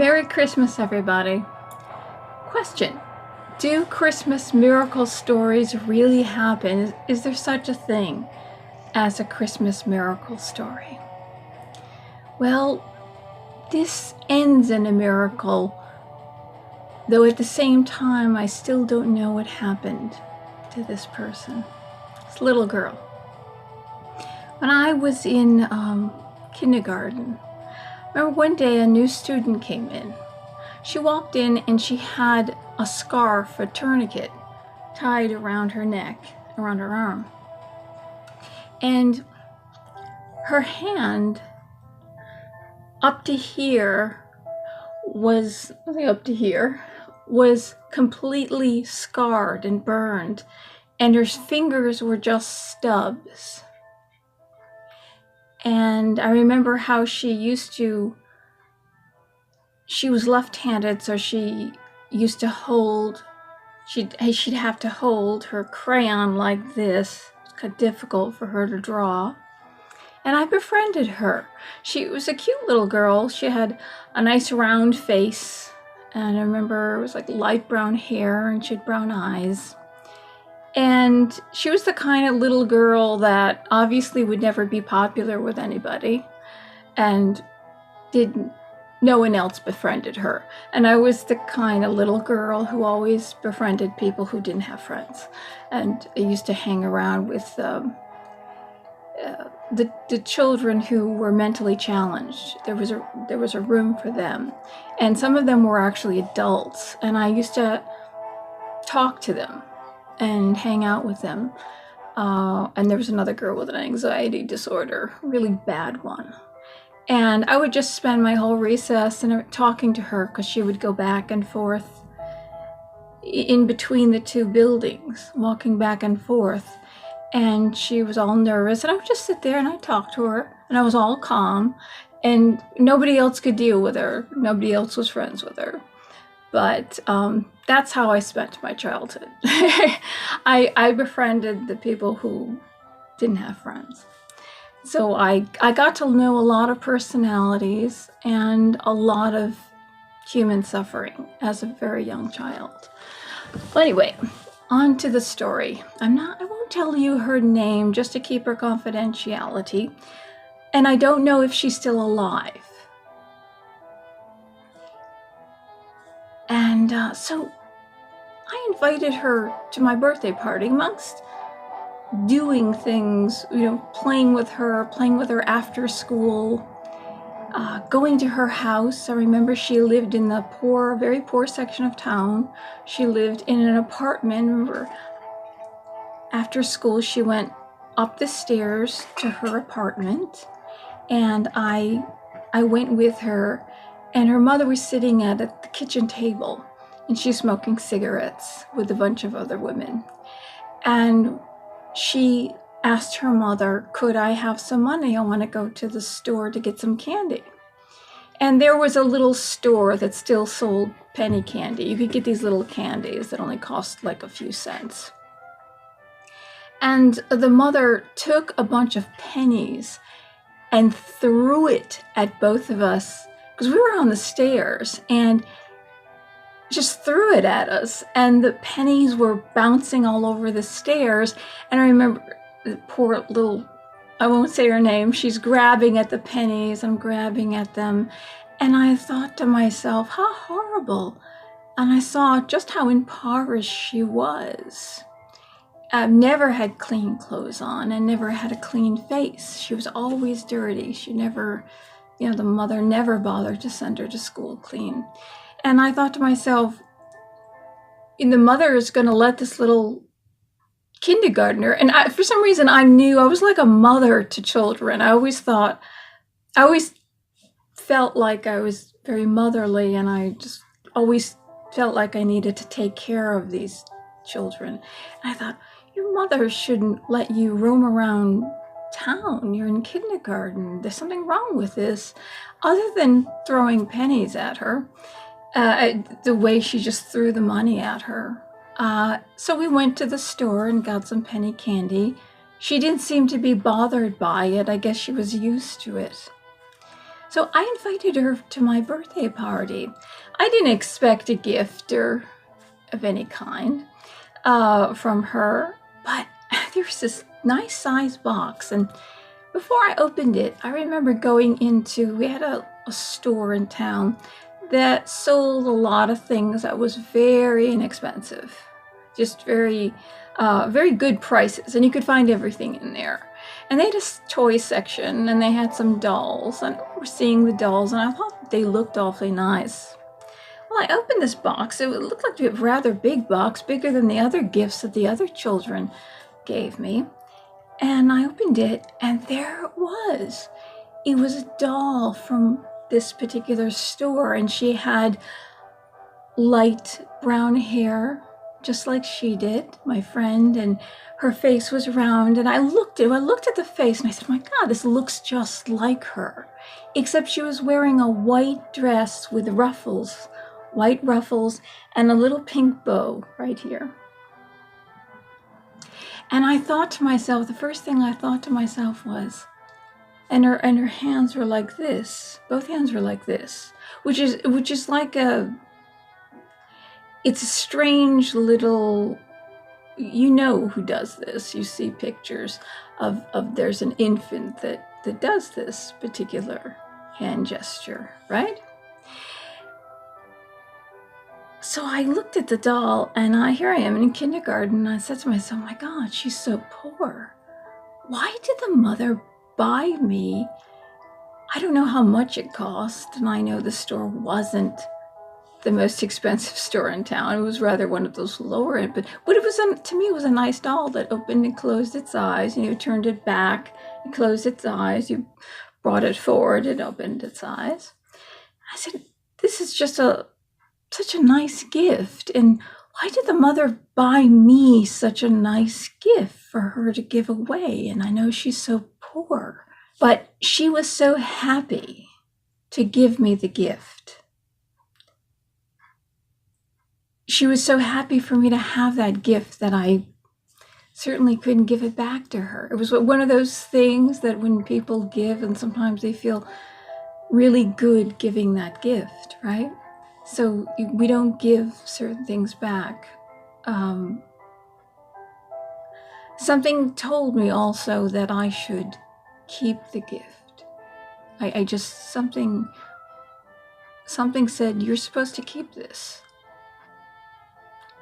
Merry Christmas, everybody. Question: do Christmas miracle stories really happen? Is there such a thing as a Christmas miracle story? Well, this ends in a miracle, though at the same time I still don't know what happened to this person, this little girl. When I was in kindergarten, I remember one day a new student came in. She walked in and she had a scarf, a tourniquet, tied around her neck, around her arm. And her hand up to here was completely scarred and burned, and her fingers were just stubs. And I remember how she was left-handed, so she'd have to hold her crayon like this. It's kind of difficult for her to draw. And I befriended her. She was a cute little girl. She had a nice round face, and I remember it was like light brown hair, and she had brown eyes. And she was the kind of little girl that obviously would never be popular with anybody, and no one else befriended her. And I was the kind of little girl who always befriended people who didn't have friends. And I used to hang around with the children who were mentally challenged. There was a room for them, and some of them were actually adults, and I used to talk to them and hang out with them. And there was another girl with an anxiety disorder, a really bad one. And I would just spend my whole recess talking to her, because she would go back and forth in between the two buildings, walking back and forth. And she was all nervous, and I would just sit there and I'd talk to her, and I was all calm, and nobody else could deal with her. Nobody else was friends with her. But that's how I spent my childhood. I befriended the people who didn't have friends. So I got to know a lot of personalities and a lot of human suffering as a very young child. But anyway, on to the story. I won't tell you her name just to keep her confidentiality. And I don't know if she's still alive. And so I invited her to my birthday party, amongst doing things, playing with her after school, going to her house. I remember she lived in the very poor section of town. She lived in an apartment. Remember, after school, she went up the stairs to her apartment, and I went with her, and her mother was sitting at the kitchen table, and she's smoking cigarettes with a bunch of other women. And she asked her mother, could I have some money? I want to go to the store to get some candy. And there was a little store that still sold penny candy. You could get these little candies that only cost like a few cents. And the mother took a bunch of pennies and threw it at both of us, because we were on the stairs, and just threw it at us, and the pennies were bouncing all over the stairs. And I remember the poor little, I won't say her name, she's grabbing at the pennies, I'm grabbing at them, and I thought to myself, how horrible. And I saw just how impoverished she was. I've never had clean clothes on and never had a clean face. She was always dirty. She never, the mother never bothered to send her to school clean. And I thought to myself, the mother is going to let this little kindergartner, and for some reason I knew I was like a mother to children. I always felt like I was very motherly, and I just always felt like I needed to take care of these children. And I thought, your mother shouldn't let you roam around town. You're in kindergarten. There's something wrong with this, other than throwing pennies at her. The way she just threw the money at her. So we went to the store and got some penny candy. She didn't seem to be bothered by it. I guess she was used to it. So I invited her to my birthday party. I didn't expect a gift or of any kind from her, but there was this nice size box, and before I opened it, I remember going into, we had a store in town that sold a lot of things that was very inexpensive, just very good prices, and you could find everything in there. And they had a toy section, and they had some dolls, and I remember seeing the dolls, and I thought they looked awfully nice. Well, I opened this box. It looked like a rather big box, bigger than the other gifts that the other children gave me. And I opened it, and there it was. It was a doll from this particular store, and she had light brown hair, just like she did, my friend, and her face was round. And I looked at the face, and I said, my God, this looks just like her, except she was wearing a white dress with ruffles, white ruffles, and a little pink bow right here. And I thought to myself, the first thing I thought to myself was, and her hands were like this. Both hands were like this, which is like it's a strange little, you know who does this. You see pictures of there's an infant that does this particular hand gesture, right? So I looked at the doll, and here I am in kindergarten, and I said to myself, my God, she's so poor. Why did the mother buy me? I don't know how much it cost, and I know the store wasn't the most expensive store in town. It was rather one of those lower end, but it was, to me, it was a nice doll that opened and closed its eyes, and you turned it back and closed its eyes. You brought it forward, it opened its eyes. I said, this is just such a nice gift, and why did the mother buy me such a nice gift for her to give away? And I know she's so poor, but she was so happy to give me the gift. She was so happy for me to have that gift that I certainly couldn't give it back to her. It was one of those things that when people give, and sometimes they feel really good giving that gift, right? So we don't give certain things back. Something told me also that I should keep the gift. I just, something said, you're supposed to keep this.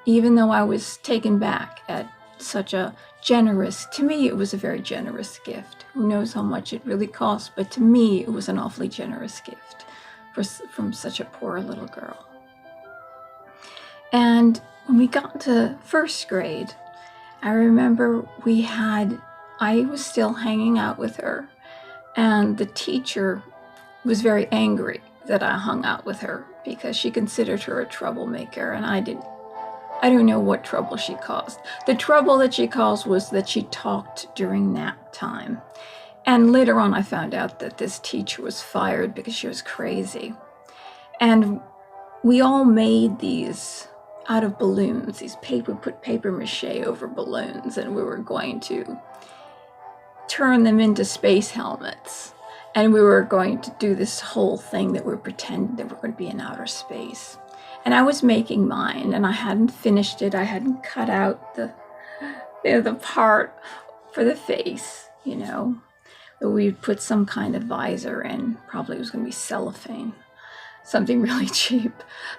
Even though I was taken back at such a generous, to me it was a very generous gift. Who knows how much it really cost, but to me it was an awfully generous gift from such a poor little girl. And when we got to first grade, I remember I was still hanging out with her, and the teacher was very angry that I hung out with her because she considered her a troublemaker, and I don't know what trouble she caused. The trouble that she caused was that she talked during nap time. And later on, I found out that this teacher was fired because she was crazy. And we all made these out of balloons, put paper mache over balloons, and we were going to turn them into space helmets. And we were going to do this whole thing that we pretended that we're going to be in outer space. And I was making mine, and I hadn't finished it. I hadn't cut out the part for the face, But we'd put some kind of visor in. Probably it was going to be cellophane, something really cheap.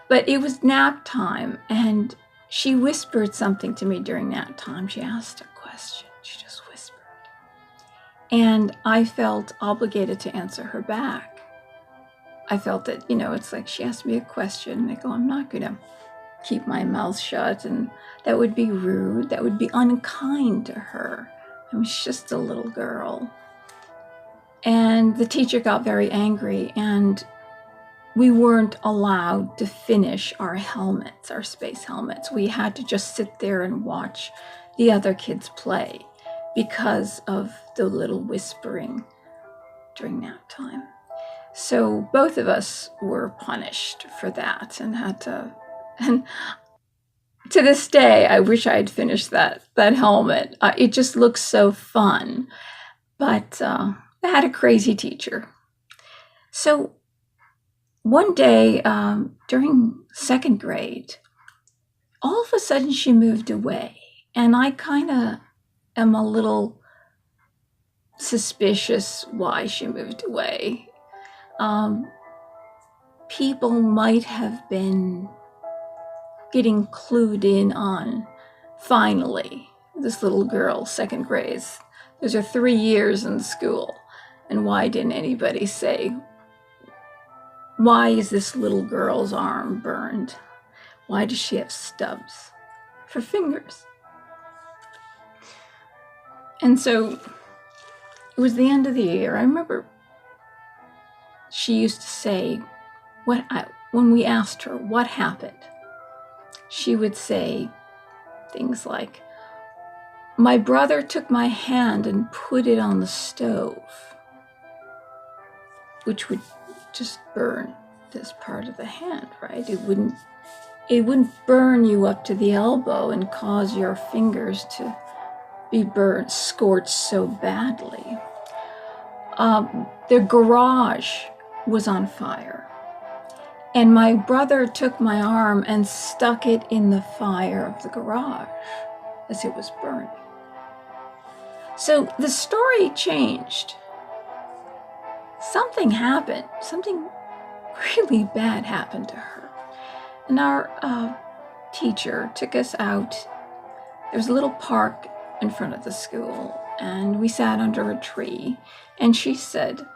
But it was nap time, and she whispered something to me during nap time. She asked a question. She just whispered. And I felt obligated to answer her back. I felt that, it's like she asked me a question, and I go, I'm not going to keep my mouth shut, and that would be rude. That would be unkind to her. I was just a little girl. And the teacher got very angry, and we weren't allowed to finish our helmets, our space helmets. We had to just sit there and watch the other kids play because of the little whispering during nap time. So both of us were punished for that and and to this day, I wish I had finished that helmet. It just looks so fun. But I had a crazy teacher. So one day during second grade, all of a sudden she moved away. And I kind of am a little suspicious why she moved away. People might have been getting clued in on, finally, this little girl, second grade. Those are 3 years in school. And why didn't anybody say, why is this little girl's arm burned? Why does she have stubs for fingers? And so it was the end of the year. I remember she used to say, when we asked her what happened, she would say things like, my brother took my hand and put it on the stove, which would just burn this part of the hand, right? It wouldn't burn you up to the elbow and cause your fingers to be burned, scorched so badly. The garage was on fire, and my brother took my arm and stuck it in the fire of the garage as it was burning. So the story changed. Something happened. Something really bad happened to her. And our teacher took us out. There was a little park in front of the school, and we sat under a tree. And she said,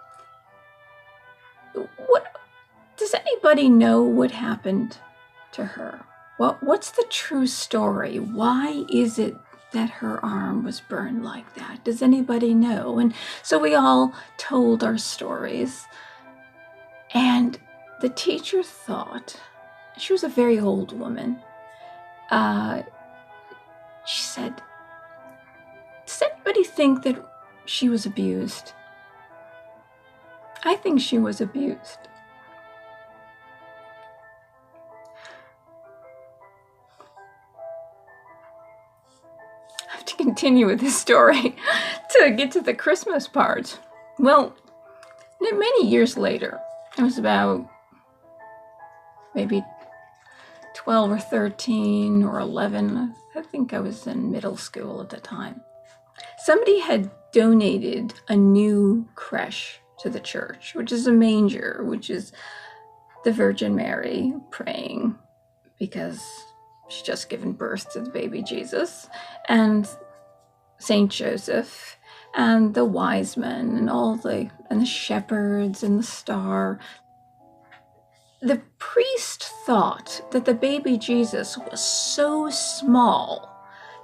does anybody know what happened to her? What's the true story? Why is it that her arm was burned like that? Does anybody know? And so we all told our stories. And the teacher thought, she was a very old woman. She said, does anybody think that she was abused? I think she was abused. I have to continue with this story to get to the Christmas part. Well, many years later, it was about maybe 12 or 13 or 11. I think I was in middle school at the time. Somebody had donated a new creche to the church, which is a manger, which is the Virgin Mary praying because she's just given birth to the baby Jesus, and Saint Joseph, and the wise men, and the shepherds, and the star. The priest thought that the baby Jesus was so small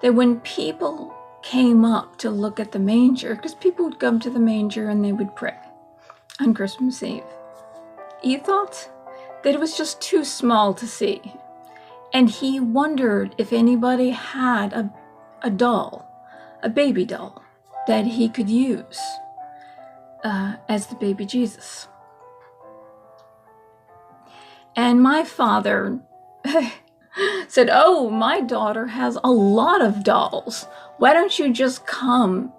that when people came up to look at the manger, because people would come to the manger and they would pray on Christmas Eve, he thought that it was just too small to see. And he wondered if anybody had a doll, a baby doll, that he could use as the baby Jesus. And my father said, oh, my daughter has a lot of dolls. Why don't you just come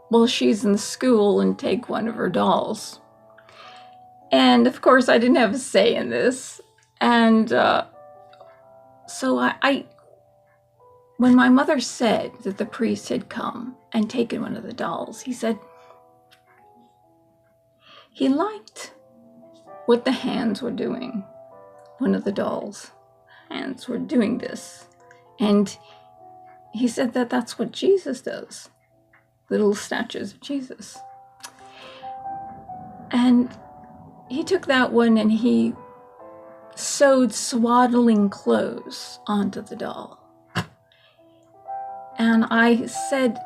while she's in school and take one of her dolls? And of course, I didn't have a say in this. And so when my mother said that the priest had come and taken one of the dolls, he said he liked what the hands were doing. One of the dolls' hands were doing this. And he said that that's what Jesus does. Little statues of Jesus. And he took that one and he sewed swaddling clothes onto the doll. And I said,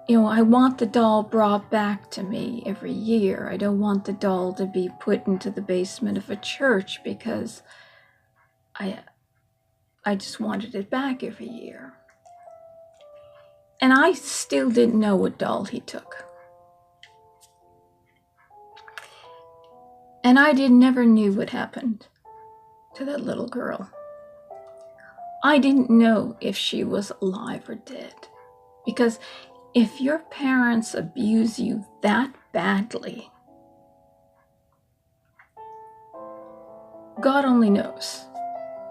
I want the doll brought back to me every year. I don't want the doll to be put into the basement of a church because I just wanted it back every year. And I still didn't know what doll he took. And I never knew what happened to that little girl. I didn't know if she was alive or dead. Because if your parents abuse you that badly, God only knows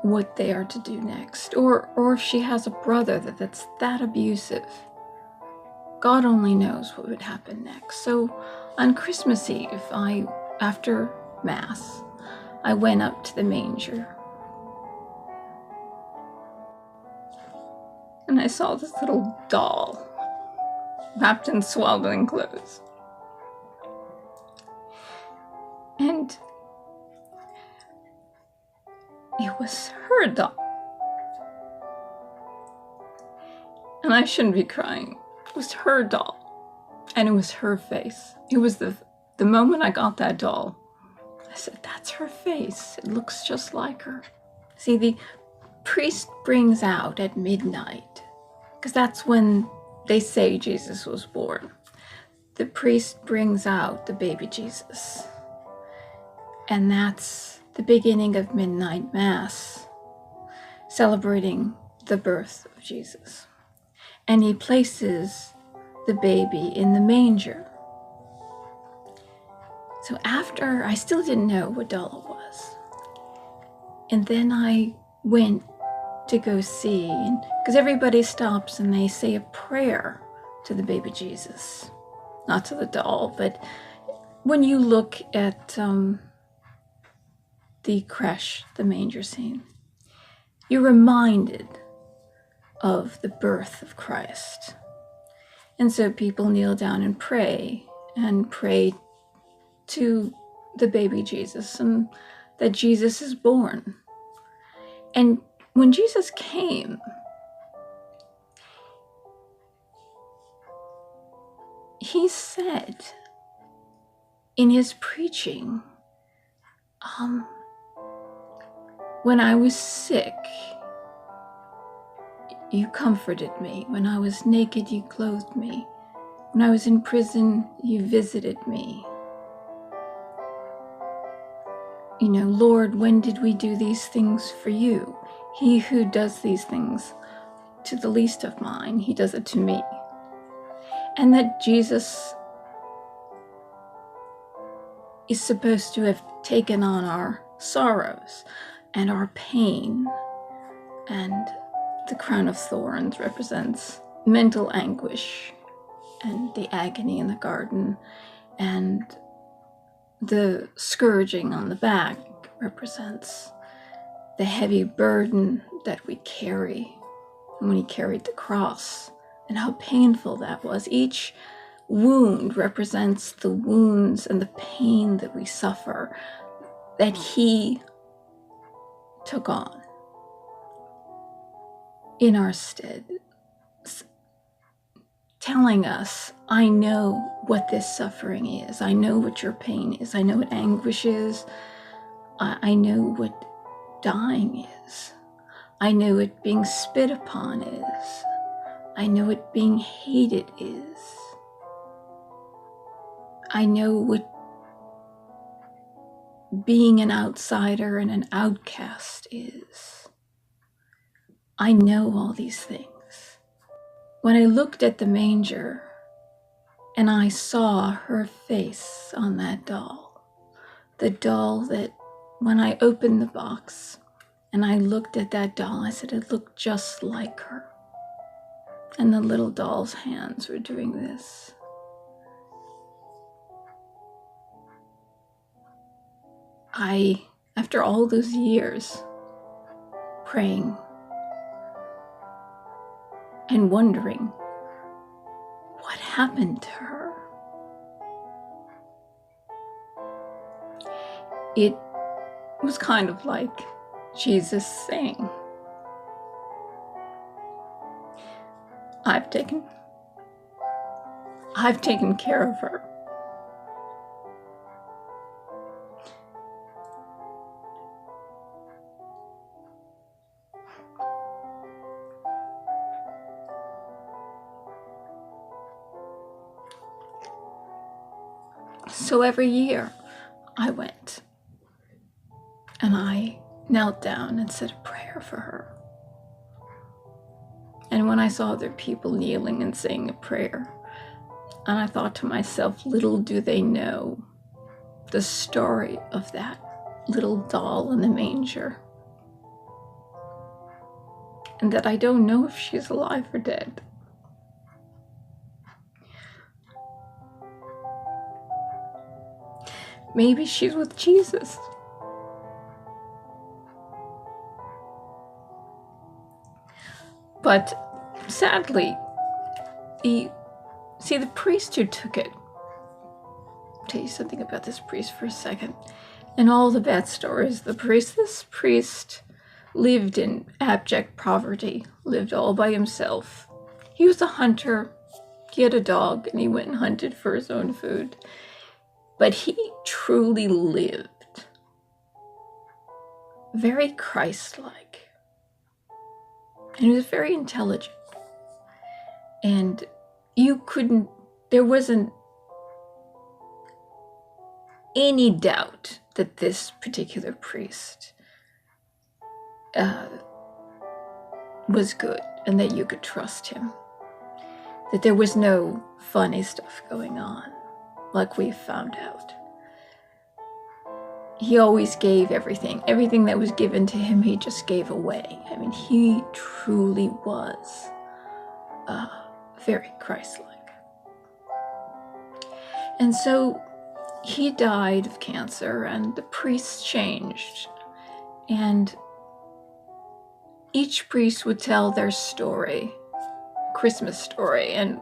what they are to do next, or if she has a brother that's that abusive. God only knows what would happen next. So on Christmas Eve, after Mass, I went up to the manger. And I saw this little doll wrapped in swaddling clothes. And it was her doll. And I shouldn't be crying. It was her doll. And it was her face. It was the moment I got that doll, I said, that's her face. It looks just like her. See, the priest brings out at midnight, because that's when they say Jesus was born. The priest brings out the baby Jesus. And that's the beginning of Midnight Mass, celebrating the birth of Jesus. And he places the baby in the manger. So after, I still didn't know what doll it was. And then I went to go see, because everybody stops and they say a prayer to the baby Jesus. Not to the doll, but when you look at the creche, the manger scene, you're reminded of the birth of Christ. And so people kneel down and pray to the baby Jesus, and that Jesus is born. And when Jesus came, he said in his preaching, when I was sick, you comforted me. When I was naked, you clothed me. When I was in prison, you visited me. You know, Lord, when did we do these things for you? He who does these things to the least of mine, he does it to me. And that Jesus is supposed to have taken on our sorrows and our pain, and the crown of thorns represents mental anguish and the agony in the garden, and the scourging on the back represents the heavy burden that we carry. And when he carried the cross, and how painful that was. Each wound represents the wounds and the pain that we suffer, that he took on in our stead, telling us, I know what this suffering is. I know what your pain is. I know what anguish is. I know what dying is. I know what being spit upon is. I know what being hated is. I know what being an outsider and an outcast is. I know all these things. When I looked at the manger and I saw her face on that doll, the doll that when I opened the box and I looked at that doll, I said it looked just like her. And the little doll's hands were doing this. After all those years praying and wondering what happened to her, it was kind of like Jesus saying, I've taken care of her. So every year I went and I knelt down and said a prayer for her. And when I saw other people kneeling and saying a prayer, and I thought to myself, little do they know the story of that little doll in the manger, and that I don't know if she's alive or dead. Maybe she's with Jesus. But sadly, the priest who took it, I'll tell you something about this priest for a second. In all the bad stories, this priest lived in abject poverty, lived all by himself. He was a hunter. He had a dog, and he went and hunted for his own food. But he truly lived very Christ-like. And he was very intelligent. And there wasn't any doubt that this particular priest was good and that you could trust him. That there was no funny stuff going on, like we've found out. He always gave everything. Everything that was given to him, he just gave away. I mean, he truly was very Christ-like. And so he died of cancer, and the priests changed. And each priest would tell their story, Christmas story. And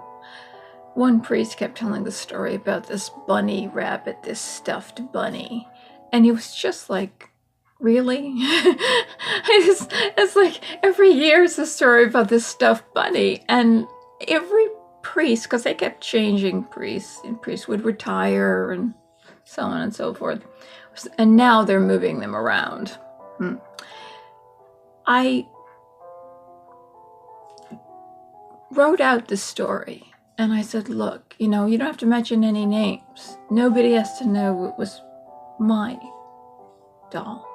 one priest kept telling the story about this bunny rabbit, this stuffed bunny. And it was just like, really? It's like every year is a story about this stuffed bunny. And every priest, because they kept changing priests, and priests would retire and so on and so forth. And now they're moving them around. I wrote out the story. And I said, look, you don't have to mention any names. Nobody has to know it was my doll.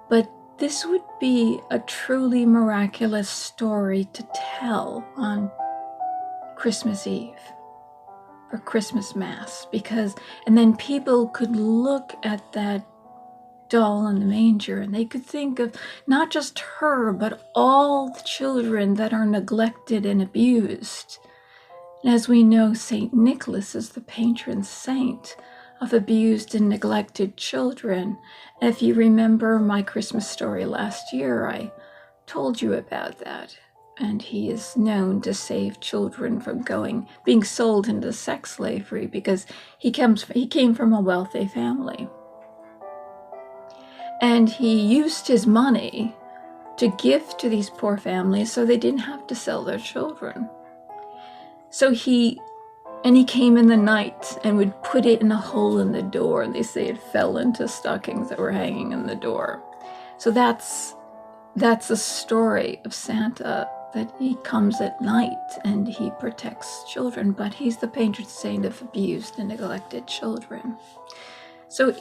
But this would be a truly miraculous story to tell on Christmas Eve or Christmas Mass, and then people could look at that doll in the manger and they could think of not just her, but all the children that are neglected and abused. And as we know, St. Nicholas is the patron saint of abused and neglected children. And if you remember my Christmas story last year, I told you about that. And he is known to save children from being sold into sex slavery because he came from a wealthy family. And he used his money to give to these poor families so they didn't have to sell their children. So he came in the night and would put it in a hole in the door, and they say it fell into stockings that were hanging in the door. So that's a story of Santa, that he comes at night and he protects children, but he's the patron saint of abused and neglected children. So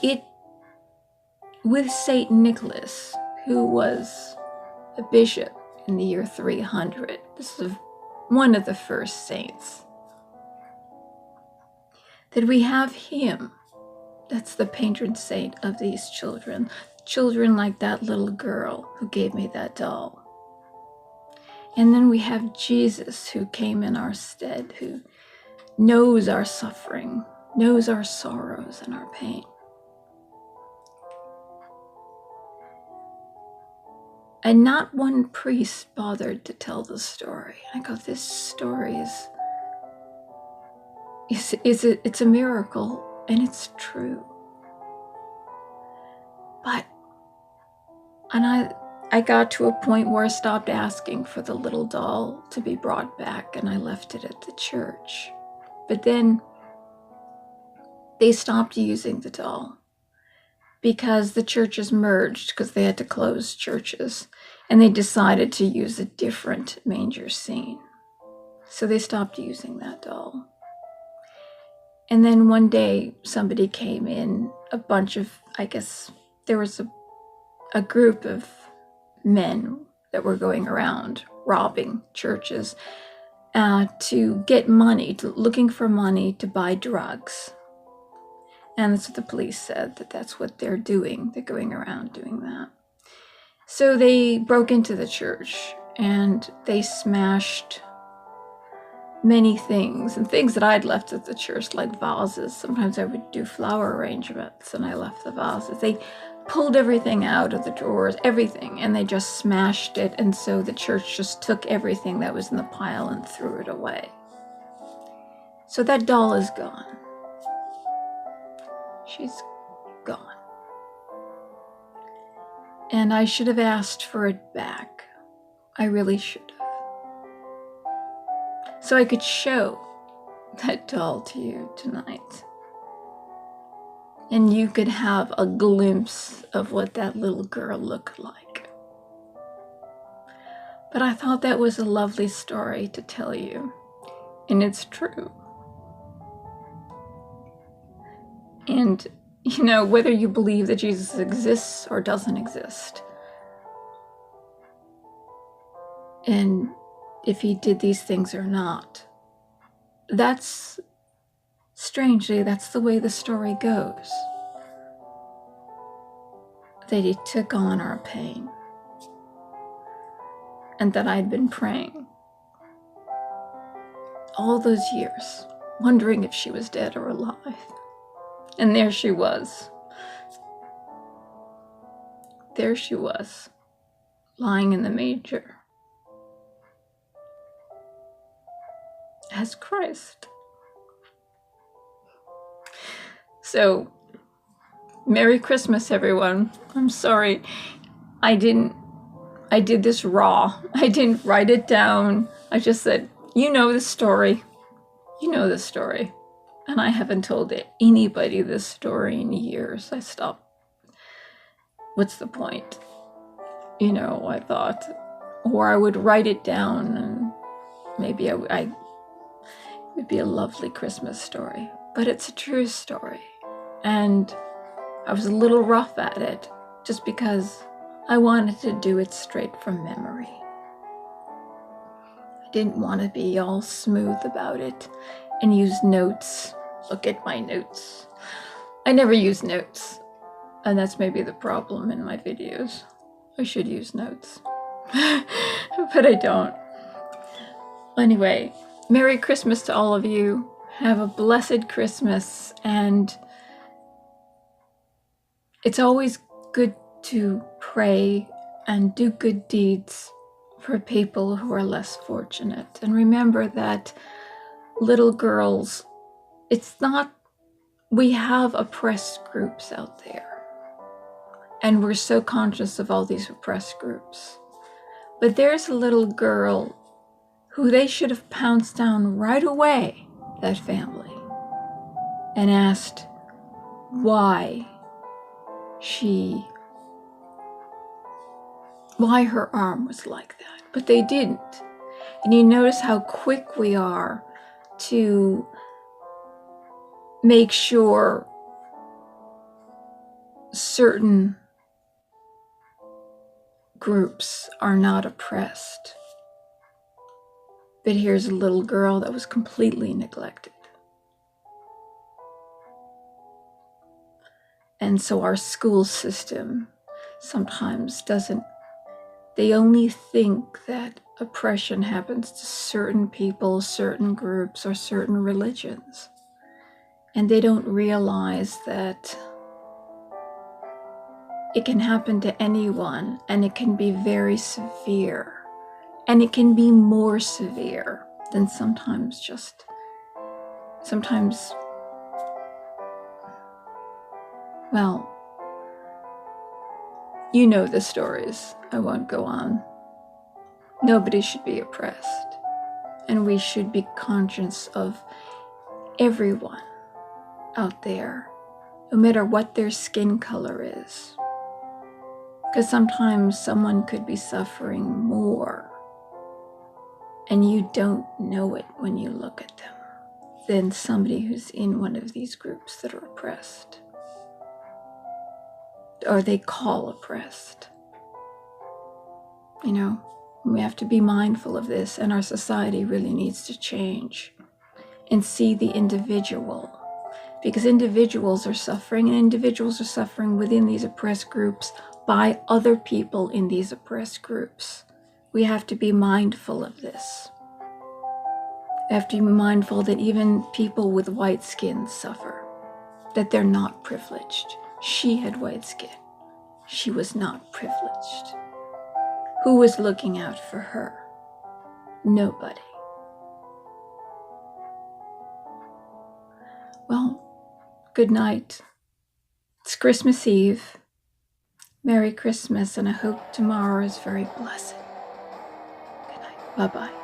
with St. Nicholas, who was a bishop in the year 300, this is one of the first saints, that we have him. That's the patron saint of these children like that little girl who gave me that doll. And then we have Jesus, who came in our stead, who knows our suffering, knows our sorrows and our pain. And not one priest bothered to tell the story. I go, this story it's a miracle, and it's true. And I got to a point where I stopped asking for the little doll to be brought back, and I left it at the church. But then they stopped using the doll because the churches merged, because they had to close churches, and they decided to use a different manger scene. So they stopped using that doll. And then one day somebody came in, there was a group of men that were going around robbing churches to get money, looking for money to buy drugs. And that's what the police said, that that's what they're doing. They're going around doing that. So they broke into the church and they smashed many things, and things that I'd left at the church, like vases. Sometimes I would do flower arrangements and I left the vases. They pulled everything out of the drawers, everything, and they just smashed it. And so the church just took everything that was in the pile and threw it away. So that doll is gone. She's gone. And I should have asked for it back. I really should have. So I could show that doll to you tonight. And you could have a glimpse of what that little girl looked like. But I thought that was a lovely story to tell you. And it's true. And, you know, whether you believe that Jesus exists or doesn't exist, and if he did these things or not, that's, strangely, that's the way the story goes. That he took on our pain. And that I'd been praying all those years, wondering if she was dead or alive. And there she was. There she was, lying in the manger as Christ. So, Merry Christmas, everyone. I'm sorry. I did this raw. I didn't write it down. I just said, you know the story. You know the story. And I haven't told anybody this story in years. I stopped. What's the point? You know, I thought. Or I would write it down and maybe it would be a lovely Christmas story. But it's a true story. And I was a little rough at it just because I wanted to do it straight from memory. I didn't want to be all smooth about it and use notes. Look at my notes. I never use notes. And that's maybe the problem in my videos. I should use notes. But I don't. Anyway, Merry Christmas to all of you. Have a blessed Christmas. And it's always good to pray and do good deeds for people who are less fortunate. And remember that little girls, it's not, we have oppressed groups out there. And we're so conscious of all these oppressed groups. But there's a little girl who they should have pounced down right away, that family, and asked why her arm was like that. But they didn't. And you notice how quick we are to make sure certain groups are not oppressed. But here's a little girl that was completely neglected. And so our school system sometimes doesn't, they only think that oppression happens to certain people, certain groups, or certain religions. And they don't realize that it can happen to anyone, and it can be very severe. And it can be more severe than sometimes, well, you know the stories. I won't go on. Nobody should be oppressed. And we should be conscious of everyone out there, no matter what their skin color is. Because sometimes someone could be suffering more, and you don't know it when you look at them, than somebody who's in one of these groups that are oppressed. Or they call oppressed. You know, we have to be mindful of this, and our society really needs to change and see the individual because individuals are suffering, and individuals are suffering within these oppressed groups by other people in these oppressed groups. We have to be mindful of this. We have to be mindful that even people with white skin suffer, that they're not privileged. She had white skin. She was not privileged. Who was looking out for her? Nobody. Well, good night. It's Christmas Eve. Merry Christmas, and I hope tomorrow is very blessed. Good night. Bye-bye.